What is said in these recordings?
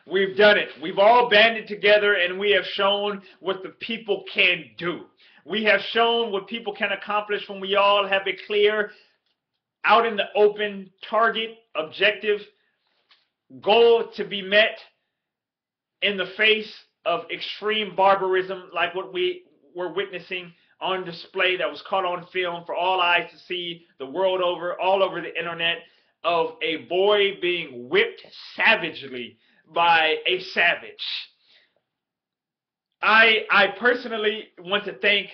We've done it. We've all banded together and we have shown what the people can do. We have shown what people can accomplish when we all have a clear, out in the open target, objective, goal to be met in the face of extreme barbarism like what we were witnessing on display that was caught on film for all eyes to see the world over, all over the internet, of a boy being whipped savagely by a savage. I personally want to thank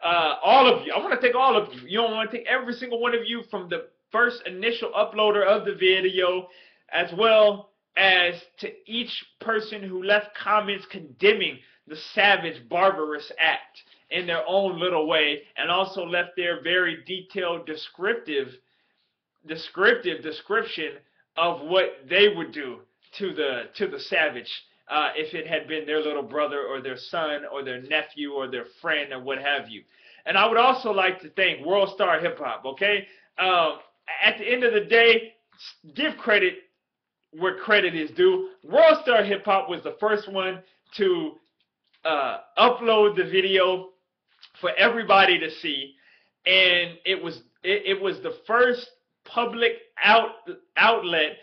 all of you. I want to thank all of you. You know, I want to thank every single one of you, from the first initial uploader of the video, as well as to each person who left comments condemning the savage, barbarous act in their own little way, and also left their very detailed description of what they would do to the savage if it had been their little brother or their son or their nephew or their friend or what have you. And I would also like to thank World Star Hip Hop. Okay, at the end of the day, give credit where credit is due. World Star Hip Hop was the first one to upload the video for everybody to see, and it was the first public outlet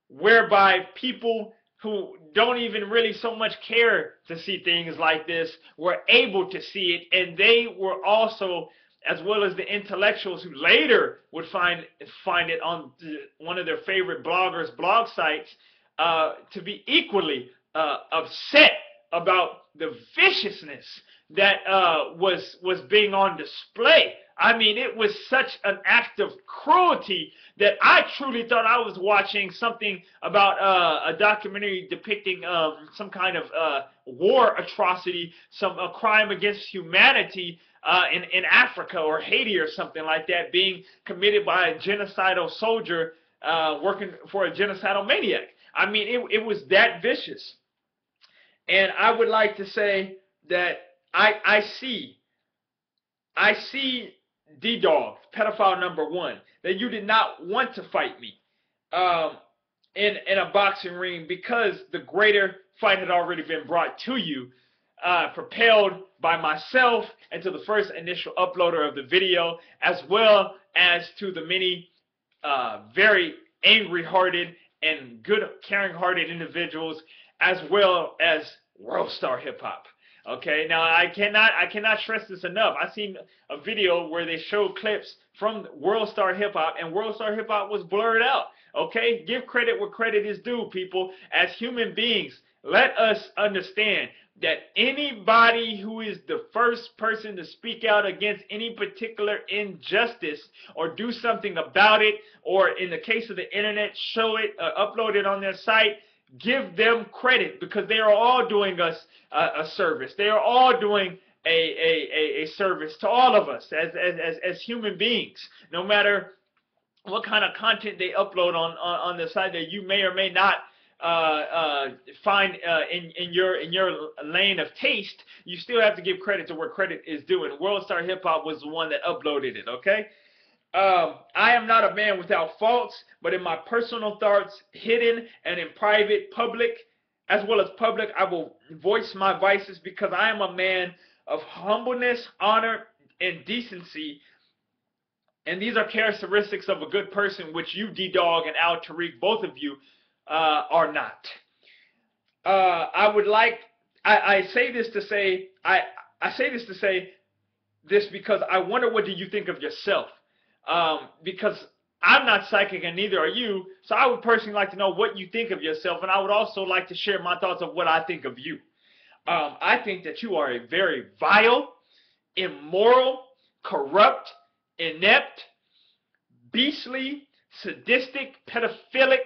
whereby people who don't even really so much care to see things like this were able to see it, and they were also, as well as the intellectuals who later would find it on one of their favorite bloggers' blog sites, to be equally upset about the viciousness that was being on display. I mean, it was such an act of cruelty that I truly thought I was watching something about a documentary depicting some kind of war atrocity, a crime against humanity in Africa or Haiti or something like that, being committed by a genocidal soldier working for a genocidal maniac. I mean, it was that vicious. And I would like to say that I see D-Dog, pedophile number one, that you did not want to fight me in a boxing ring, because the greater fight had already been brought to you, propelled by myself and to the first initial uploader of the video, as well as to the many very angry-hearted and good, caring-hearted individuals, as well as World Star Hip Hop. Okay, now I cannot stress this enough. I seen a video where they showed clips from World Star Hip Hop, and World Star Hip Hop was blurred out. Okay, give credit where credit is due, people. As human beings, let us understand that anybody who is the first person to speak out against any particular injustice or do something about it, or in the case of the internet, show it, upload it on their site, give them credit, because they are all doing us a service. They are all doing a service to all of us as human beings, no matter what kind of content they upload on the site that you may or may not find in your lane of taste. You still have to give credit to where credit is due, and World Star Hip Hop was the one that uploaded it. Okay. I am not a man without faults, but in my personal thoughts, hidden and in private, public, as well as public, I will voice my vices, because I am a man of humbleness, honor, and decency. And these are characteristics of a good person, which you, D-Dog, and Al Tariq, both of you, are not. I say this to say this because I wonder, what do you think of yourself? Because I'm not psychic and neither are you, so I would personally like to know what you think of yourself, and I would also like to share my thoughts of what I think of you. I think that you are a very vile, immoral, corrupt, inept, beastly, sadistic, pedophilic,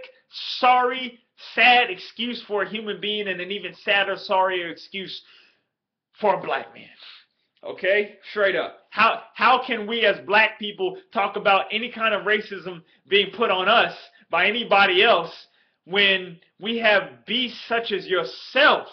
sorry, sad excuse for a human being, and an even sadder, sorrier excuse for a black man. Okay, straight up. How can we as black people talk about any kind of racism being put on us by anybody else when we have beasts such as yourself,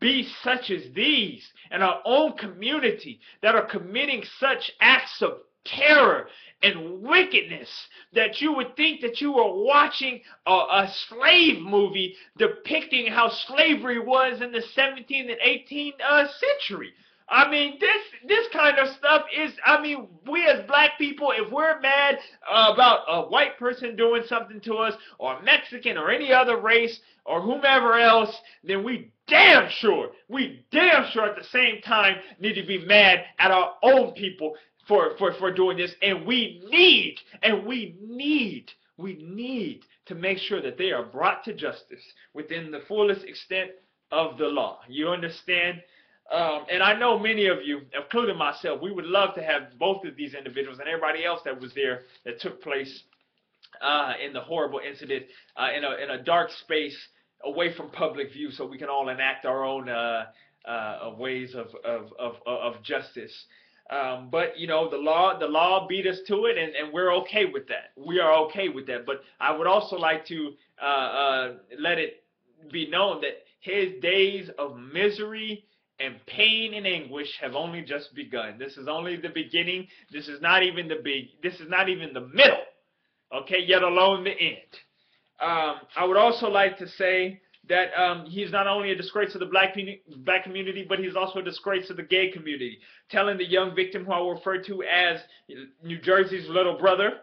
beasts such as these in our own community that are committing such acts of terror and wickedness that you would think that you were watching a slave movie depicting how slavery was in the 17th and 18th century. I mean, this kind of stuff is, I mean, we as black people, if we're mad about a white person doing something to us, or a Mexican, or any other race, or whomever else, then we damn sure at the same time need to be mad at our own people for doing this. And we need to make sure that they are brought to justice within the fullest extent of the law. You understand? And I know many of you, including myself, we would love to have both of these individuals and everybody else that was there that took place in the horrible incident in a dark space away from public view, so we can all enact our own ways of justice. But you know, the law beat us to it, and we're okay with that. We are okay with that. But I would also like to let it be known that his days of misery and pain and anguish have only just begun. This is only the beginning. This is not even the middle, okay, yet alone the end. I would also like to say that he's not only a disgrace to the black community, but he's also a disgrace to the gay community. Telling the young victim, who I will refer to as New Jersey's little brother,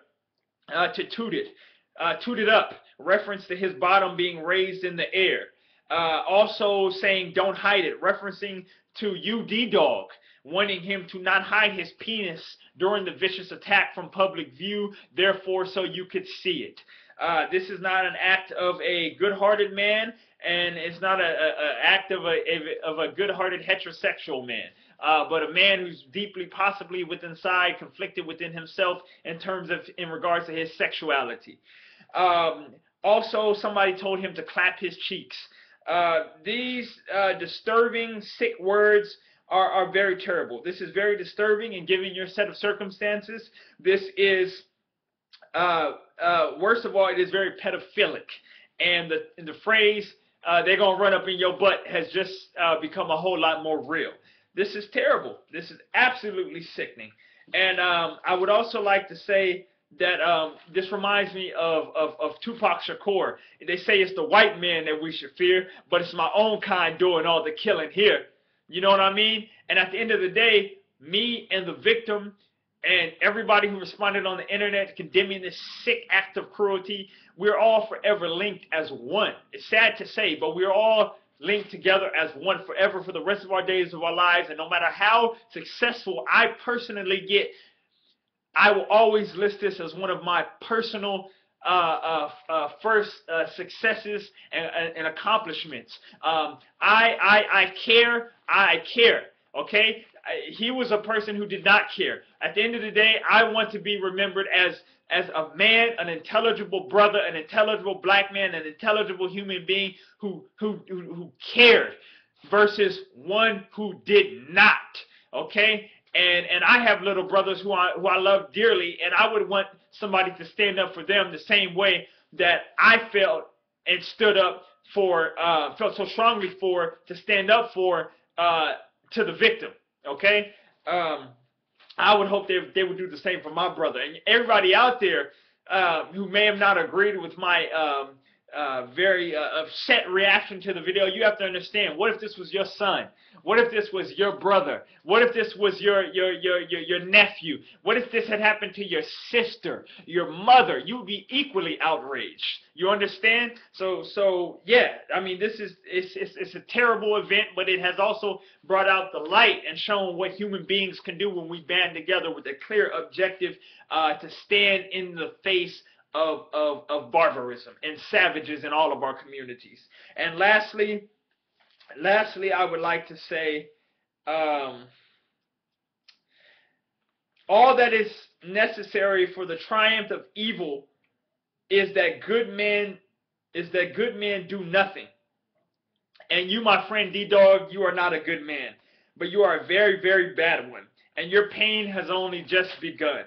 to toot it up, reference to his bottom being raised in the air. Also saying don't hide it, referencing to UD Dog, wanting him to not hide his penis during the vicious attack from public view, therefore so you could see it. This is not an act of a good-hearted man, and it's not an act of a good-hearted heterosexual man, but a man who's deeply, possibly within inside, conflicted within himself in regards to his sexuality. Also, somebody told him to clap his cheeks. These disturbing, sick words are very terrible. This is very disturbing, and given your set of circumstances, this is, worst of all, it is very pedophilic. And the phrase, they're going to run up in your butt, has just become a whole lot more real. This is terrible. This is absolutely sickening. And I would also like to say that this reminds me of Tupac Shakur. They say it's the white man that we should fear, but it's my own kind doing all the killing here. You know what I mean? And at the end of the day, me and the victim and everybody who responded on the internet condemning this sick act of cruelty, we're all forever linked as one. It's sad to say, but we're all linked together as one forever for the rest of our days of our lives. And no matter how successful I personally get, I will always list this as one of my personal first successes and accomplishments. I care. Okay, he was a person who did not care. At the end of the day, I want to be remembered as a man, an intelligible brother, an intelligible black man, an intelligible human being who cared, versus one who did not. Okay. And I have little brothers who I love dearly, and I would want somebody to stand up for them the same way that I felt and stood up for, felt so strongly to stand up for to the victim. Okay, I would hope they would do the same for my brother. And everybody out there who may have not agreed with my very upset reaction to the video, you have to understand, what if this was your son? What if this was your brother? What if this was your nephew? What if this had happened to your sister, your mother? You would be equally outraged. You understand? So yeah, I mean, it's a terrible event, but it has also brought out the light and shown what human beings can do when we band together with a clear objective to stand in the face of barbarism and savages in all of our communities. And lastly, I would like to say, all that is necessary for the triumph of evil is that good men do nothing. And you, my friend D-Dog, you are not a good man, but you are a very, very bad one, and your pain has only just begun.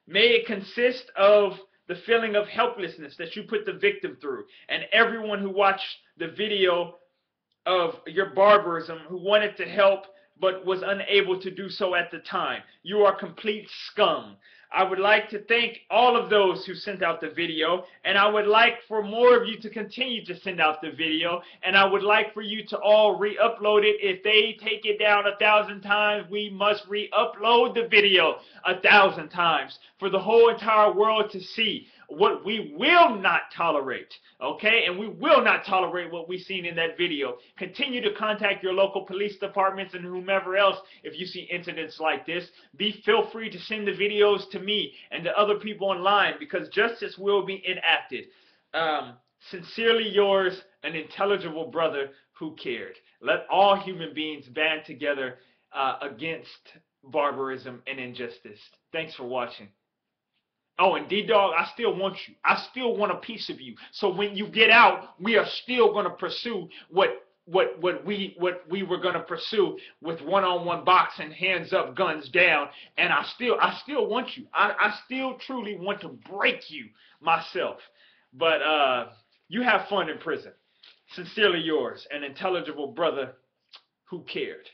May it consist of the feeling of helplessness that you put the victim through, and everyone who watched the video of your barbarism, who wanted to help but was unable to do so at the time. You are complete scum. I would like to thank all of those who sent out the video, and I would like for more of you to continue to send out the video, and I would like for you to all re-upload it. If they take it down 1,000 times, we must re-upload the video 1,000 times for the whole entire world to see what we will not tolerate, okay? And we will not tolerate what we've seen in that video. Continue to contact your local police departments and whomever else if you see incidents like this. Feel free to send the videos to me and to other people online, because justice will be enacted. Sincerely yours, an intelligible brother who cared. Let all human beings band together against barbarism and injustice. Thanks for watching. Oh, and D-Dog, I still want you. I still want a piece of you. So when you get out, we are still going to pursue what we were going to pursue with one-on-one boxing, hands up, guns down. And I still want you. I still truly want to break you myself. But you have fun in prison. Sincerely yours, an intelligible brother who cared.